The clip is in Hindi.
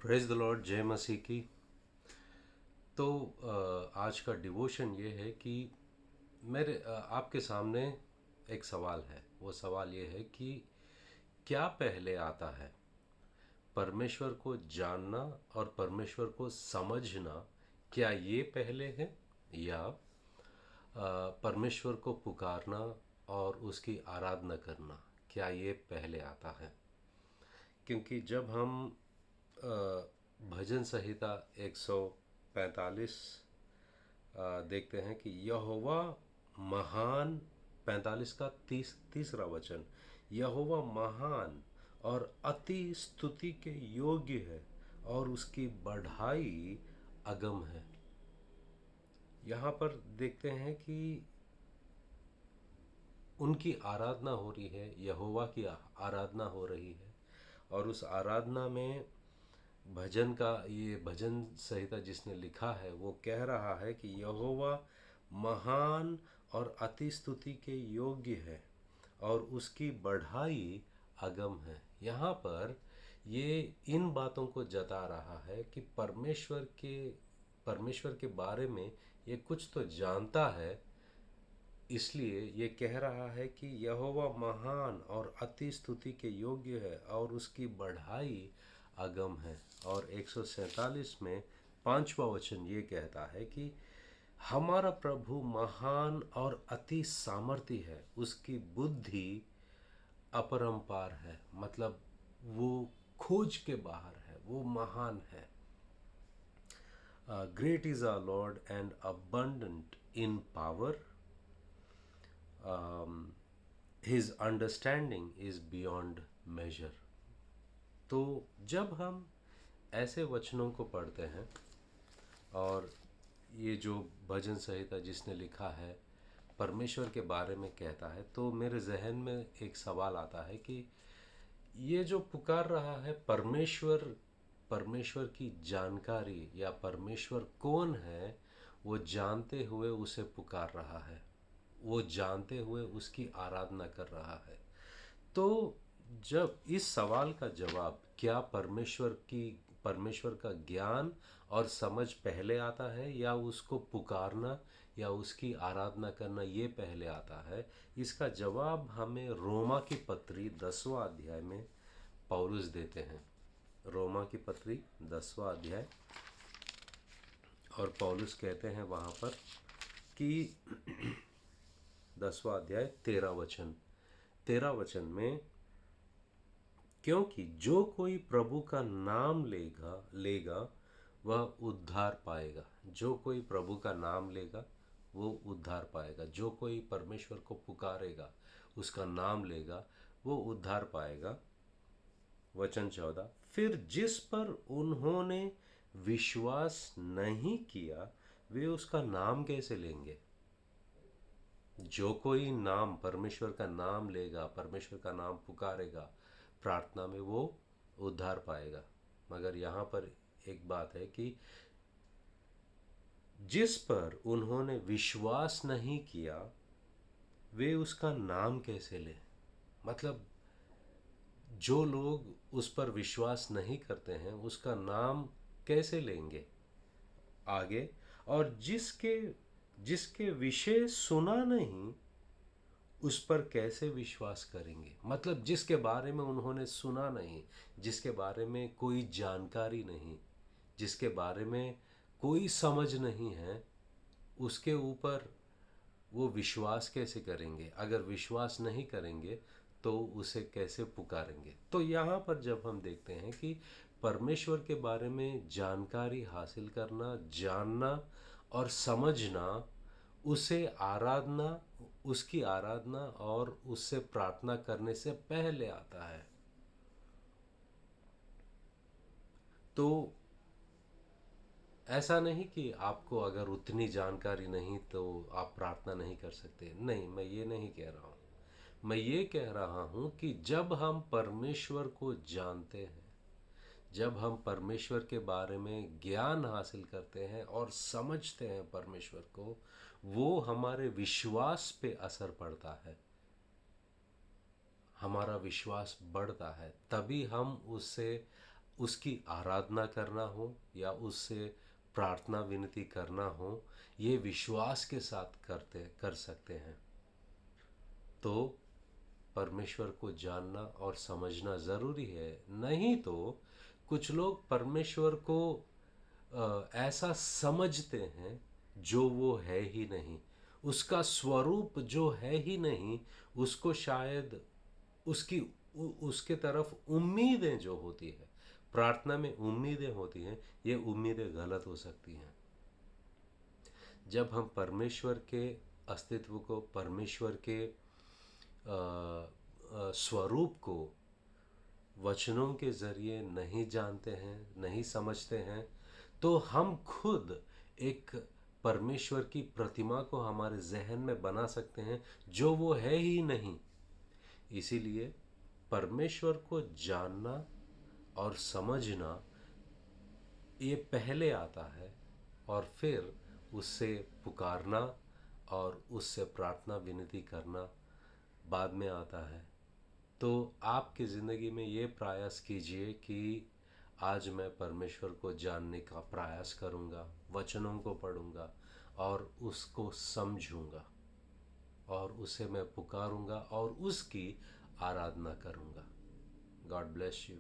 प्रेज द लॉर्ड, जय मसीह की। तो आज का डिवोशन ये है कि आपके सामने एक सवाल है। वो सवाल ये है कि क्या पहले आता है, परमेश्वर को जानना और परमेश्वर को समझना? क्या ये पहले है, या परमेश्वर को पुकारना और उसकी आराधना करना, क्या ये पहले आता है? क्योंकि जब हम भजन संहिता 145 देखते हैं कि यहोवा महान, 45 का तीसरा वचन, यहोवा महान और अति स्तुति के योग्य है और उसकी बढ़ाई अगम है। यहाँ पर देखते हैं कि उनकी आराधना हो रही है, यहोवा की आराधना हो रही है। और उस आराधना में ये भजन संहिता जिसने लिखा है वो कह रहा है कि यहोवा महान और अति स्तुति के योग्य है और उसकी बढ़ाई अगम है। यहाँ पर ये इन बातों को जता रहा है कि परमेश्वर के बारे में ये कुछ तो जानता है, इसलिए ये कह रहा है कि यहोवा महान और अति स्तुति के योग्य है और उसकी बढ़ाई अगम है। और 147 में 5वां वचन ये कहता है कि हमारा प्रभु महान और अति सामर्थी है, उसकी बुद्धि अपरंपार है। मतलब वो खोज के बाहर है, वो महान है। Great is our Lord and abundant in power, his understanding is beyond measure. तो जब हम ऐसे वचनों को पढ़ते हैं और ये जो भजन संहिता जिसने लिखा है परमेश्वर के बारे में कहता है, तो मेरे जहन में एक सवाल आता है कि ये जो पुकार रहा है परमेश्वर की जानकारी या परमेश्वर कौन है, वो जानते हुए उसे पुकार रहा है, वो जानते हुए उसकी आराधना कर रहा है। तो जब इस सवाल का जवाब, क्या परमेश्वर का ज्ञान और समझ पहले आता है या उसको पुकारना या उसकी आराधना करना ये पहले आता है, इसका जवाब हमें रोमा की पत्री 10वां अध्याय में पौलुस देते हैं। रोमा की पत्री 10वां अध्याय, और पौलुस कहते हैं वहाँ पर कि 10वां अध्याय 13 वचन में, क्योंकि जो कोई प्रभु का नाम लेगा वह उद्धार पाएगा। जो कोई प्रभु का नाम लेगा वो उद्धार पाएगा। जो कोई परमेश्वर को पुकारेगा, उसका नाम लेगा, वो उद्धार पाएगा। वचन 14, फिर जिस पर उन्होंने विश्वास नहीं किया वे उसका नाम कैसे लेंगे? जो कोई नाम, परमेश्वर का नाम लेगा, परमेश्वर का नाम पुकारेगा प्रार्थना में, वो उद्धार पाएगा। मगर यहाँ पर एक बात है कि जिस पर उन्होंने विश्वास नहीं किया वे उसका नाम कैसे लें? मतलब जो लोग उस पर विश्वास नहीं करते हैं उसका नाम कैसे लेंगे? आगे, और जिसके विषय सुना नहीं उस पर कैसे विश्वास करेंगे? मतलब जिसके बारे में उन्होंने सुना नहीं, जिसके बारे में कोई जानकारी नहीं, जिसके बारे में कोई समझ नहीं है, उसके ऊपर वो विश्वास कैसे करेंगे? अगर विश्वास नहीं करेंगे तो उसे कैसे पुकारेंगे? तो यहाँ पर जब हम देखते हैं कि परमेश्वर के बारे में जानकारी हासिल करना, जानना और समझना, उसकी आराधना और उससे प्रार्थना करने से पहले आता है। तो ऐसा नहीं कि आपको अगर उतनी जानकारी नहीं तो आप प्रार्थना नहीं कर सकते। नहीं, मैं ये नहीं कह रहा हूँ। मैं ये कह रहा हूँ कि जब हम परमेश्वर को जानते हैं, जब हम परमेश्वर के बारे में ज्ञान हासिल करते हैं और समझते हैं परमेश्वर को, वो हमारे विश्वास पे असर पड़ता है, हमारा विश्वास बढ़ता है। तभी हम उससे उसकी आराधना करना हो या उससे प्रार्थना विनती करना हो, ये विश्वास के साथ कर सकते हैं। तो परमेश्वर को जानना और समझना ज़रूरी है। नहीं तो कुछ लोग परमेश्वर को ऐसा समझते हैं जो वो है ही नहीं, उसका स्वरूप जो है ही नहीं, उसको शायद उसकी उसके तरफ उम्मीदें जो होती है, प्रार्थना में उम्मीदें होती हैं, ये उम्मीदें गलत हो सकती हैं। जब हम परमेश्वर के अस्तित्व को, परमेश्वर के स्वरूप को वचनों के ज़रिए नहीं जानते हैं, नहीं समझते हैं, तो हम खुद एक परमेश्वर की प्रतिमा को हमारे जहन में बना सकते हैं जो वो है ही नहीं। इसीलिए परमेश्वर को जानना और समझना ये पहले आता है, और फिर उससे पुकारना और उससे प्रार्थना विनती करना बाद में आता है। तो आपकी ज़िंदगी में ये प्रयास कीजिए कि आज मैं परमेश्वर को जानने का प्रयास करूँगा, वचनों को पढ़ूँगा और उसको समझूँगा, और उसे मैं पुकारूँगा और उसकी आराधना करूँगा। God bless you.